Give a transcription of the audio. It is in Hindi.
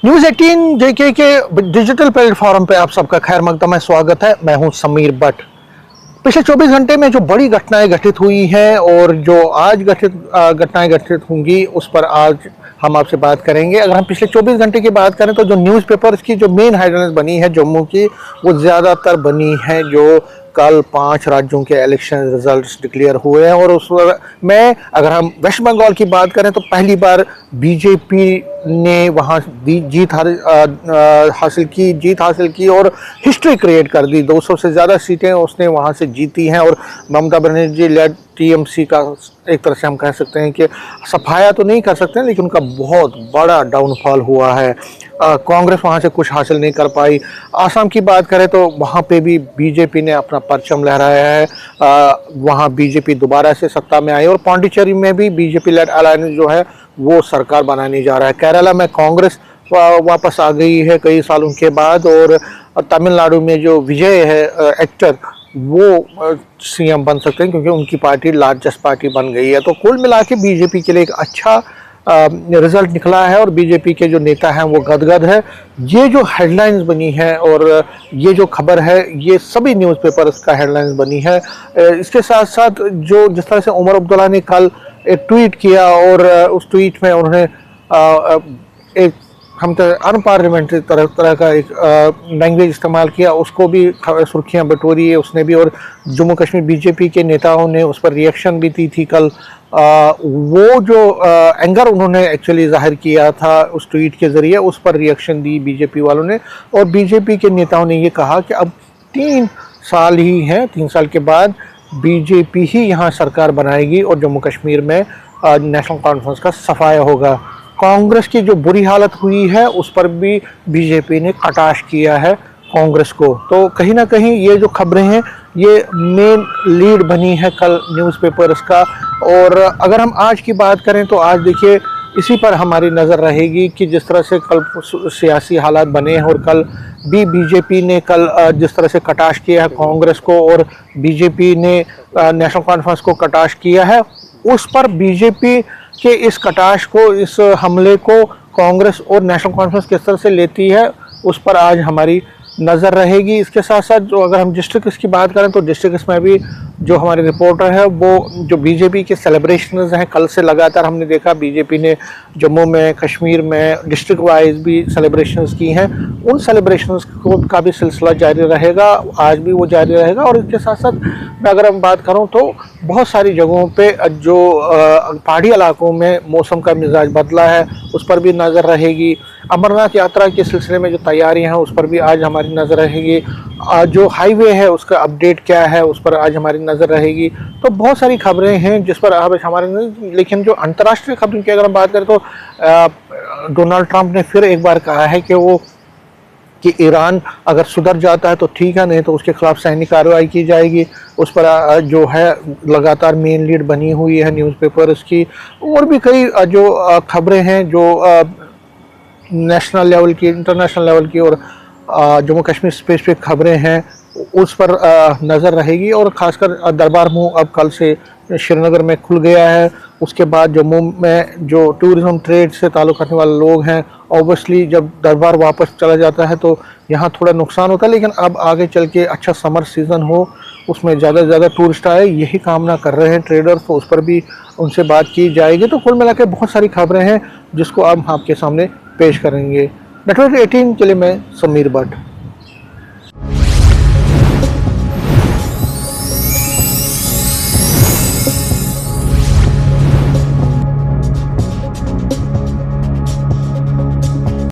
न्यूज 18 जेके के डिजिटल प्लेटफॉर्म पे आप सबका खैर मकदम है, स्वागत है। मैं हूं समीर बट। पिछले 24 घंटे में जो बड़ी घटनाएं घटित हुई हैं और जो आज घटनाएं घटित होंगी उस पर आज हम आपसे बात करेंगे। अगर हम पिछले 24 घंटे की बात करें तो जो न्यूज़पेपर्स की जो मेन हेडलाइंस बनी है जम्मू की, वो ज़्यादातर बनी है जो कल 5 राज्यों के इलेक्शन रिजल्ट्स डिक्लेयर हुए हैं। और उस में अगर हम वेस्ट बंगाल की बात करें तो पहली बार बीजेपी ने वहाँ जीत हासिल की और हिस्ट्री क्रिएट कर दी। 200 से ज़्यादा सीटें उसने वहाँ से जीती हैं। और ममता बनर्जी लेड टीएमसी का एक तरह से हम कह सकते हैं कि सफाया तो नहीं कर सकते हैं, लेकिन उनका बहुत बड़ा डाउनफॉल हुआ है। कांग्रेस वहाँ से कुछ हासिल नहीं कर पाई। आसाम की बात करें तो वहाँ पे भी बीजेपी ने अपना परचम लहराया है। वहाँ बीजेपी दोबारा से सत्ता में आई और पांडिचेरी में भी बीजेपी लेड अलायंस जो है वो सरकार बनाने जा रहा है। केरला में कांग्रेस वापस आ गई है कई सालों के बाद। और तमिलनाडु में जो विजय है एक्टर, वो सीएम बन सकते हैं क्योंकि उनकी पार्टी लार्जेस्ट पार्टी बन गई है। तो कुल मिला के बीजेपी के लिए एक अच्छा रिजल्ट निकला है और बीजेपी के जो नेता हैं वो गदगद है। ये जो हेडलाइंस बनी है और ये जो खबर है, ये सभी न्यूज़पेपर्स का हेडलाइंस बनी है। इसके साथ साथ जो जिस तरह से उमर अब्दुल्ला ने कल एक ट्वीट किया और उस ट्वीट में उन्होंने एक हम तो अनपार्लियामेंट्री तरह का एक लैंग्वेज इस्तेमाल किया, उसको भी सुर्खियां बटोरी है उसने भी। और जम्मू कश्मीर बीजेपी के नेताओं ने उस पर रिएक्शन भी दी थी कल। वो जो एंगर उन्होंने एक्चुअली जाहिर किया था उस ट्वीट के ज़रिए, उस पर रिएक्शन दी बीजेपी वालों ने। और बीजेपी के नेताओं ने ये कहा कि अब 3 साल ही हैं, 3 साल के बाद बीजेपी ही यहाँ सरकार बनाएगी और जम्मू कश्मीर में नेशनल कॉन्फ्रेंस का सफाया होगा। कांग्रेस की जो बुरी हालत हुई है उस पर भी बीजेपी ने कटाक्ष किया है कांग्रेस को। तो कहीं ना कहीं ये जो खबरें हैं ये मेन लीड बनी है कल न्यूज़पेपर्स का। और अगर हम आज की बात करें तो आज देखिए इसी पर हमारी नज़र रहेगी कि जिस तरह से कल सियासी हालात बने हैं और कल भी बीजेपी ने कल जिस तरह से कटाक्ष किया है कांग्रेस को और बीजेपी ने नेशनल कॉन्फ्रेंस को कटाक्ष किया है, उस पर बीजेपी के इस कटाक्ष को, इस हमले को कांग्रेस और नेशनल कॉन्फ्रेंस किस तरह से लेती है उस पर आज हमारी नज़र रहेगी। इसके साथ साथ जो अगर हम डिस्ट्रिक्ट्स की बात करें तो डिस्ट्रिक्ट्स में भी जो हमारे रिपोर्टर है वो जो बीजेपी के सेलिब्रेशंस हैं कल से लगातार हमने देखा बीजेपी ने जम्मू में, कश्मीर में डिस्ट्रिक्ट वाइज भी सेलिब्रेशंस की हैं। उन सेलिब्रेशंस को का भी सिलसिला जारी रहेगा, आज भी वो जारी रहेगा। और इसके साथ साथ मैं अगर हम बात करूँ तो बहुत सारी जगहों पे जो पहाड़ी इलाकों में मौसम का मिजाज बदला है उस पर भी नज़र रहेगी। अमरनाथ यात्रा के सिलसिले में जो तैयारियां हैं उस पर भी आज हमारी नज़र रहेगी। जो हाईवे है उसका अपडेट क्या है उस पर आज हमारी नज़र रहेगी। तो बहुत सारी खबरें हैं जिस पर आज हमारे, लेकिन जो अंतर्राष्ट्रीय खबरों की अगर हम बात करें तो डोनाल्ड ट्रंप ने फिर एक बार कहा है कि ईरान अगर सुधर जाता है तो ठीक है, नहीं तो उसके खिलाफ सैनिक कार्रवाई की जाएगी। उस पर जो है लगातार मेन लीड बनी हुई है न्यूज़पेपर्स की। और भी कई जो खबरें हैं जो नेशनल लेवल की, इंटरनेशनल लेवल की और जम्मू कश्मीर स्पेसिफिक खबरें हैं उस पर नज़र रहेगी। और ख़ासकर दरबार मूव अब कल से श्रीनगर में खुल गया है। उसके बाद जम्मू में जो टूरिज़्म ट्रेड से ताल्लुक़ रखने वाले लोग हैं, ऑब्वियसली जब दरबार वापस चला जाता है तो यहाँ थोड़ा नुकसान होता है, लेकिन अब आगे चल के अच्छा समर सीज़न हो, उसमें ज़्यादा से ज़्यादा टूरिस्ट आए, यही कामना कर रहे हैं ट्रेडर्स। तो उस पर भी उनसे बात की जाएगी। तो कुल मिला के बहुत सारी खबरें हैं जिसको अब हम आपके सामने पेश करेंगे। नेटवर्क 18 के लिए मैं समीर बट।